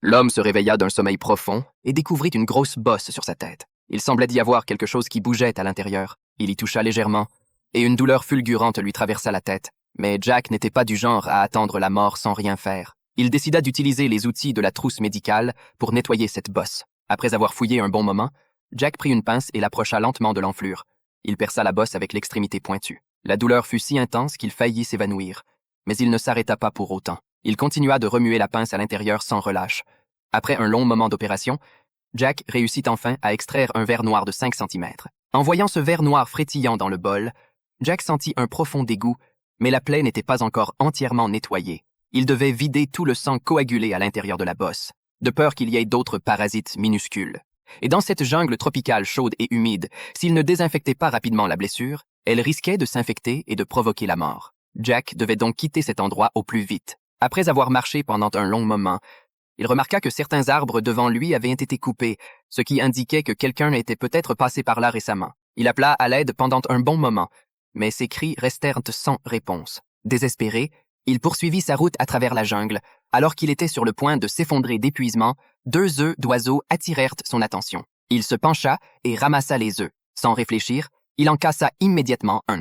L'homme se réveilla d'un sommeil profond et découvrit une grosse bosse sur sa tête. Il semblait y avoir quelque chose qui bougeait à l'intérieur. Il y toucha légèrement, et une douleur fulgurante lui traversa la tête. Mais Jack n'était pas du genre à attendre la mort sans rien faire. Il décida d'utiliser les outils de la trousse médicale pour nettoyer cette bosse. Après avoir fouillé un bon moment, Jack prit une pince et l'approcha lentement de l'enflure. Il perça la bosse avec l'extrémité pointue. La douleur fut si intense qu'il faillit s'évanouir. Mais il ne s'arrêta pas pour autant. Il continua de remuer la pince à l'intérieur sans relâche. Après un long moment d'opération, Jack réussit enfin à extraire un verre noir de 5 centimètres. En voyant ce verre noir frétillant dans le bol, Jack sentit un profond dégoût, mais la plaie n'était pas encore entièrement nettoyée. Il devait vider tout le sang coagulé à l'intérieur de la bosse, de peur qu'il y ait d'autres parasites minuscules. Et dans cette jungle tropicale chaude et humide, s'il ne désinfectait pas rapidement la blessure, elle risquait de s'infecter et de provoquer la mort. Jack devait donc quitter cet endroit au plus vite. Après avoir marché pendant un long moment, il remarqua que certains arbres devant lui avaient été coupés, ce qui indiquait que quelqu'un était peut-être passé par là récemment. Il appela à l'aide pendant un bon moment, mais ses cris restèrent sans réponse. Désespéré, il poursuivit sa route à travers la jungle. Alors qu'il était sur le point de s'effondrer d'épuisement, 2 œufs d'oiseaux attirèrent son attention. Il se pencha et ramassa les œufs. Sans réfléchir, il en cassa immédiatement un.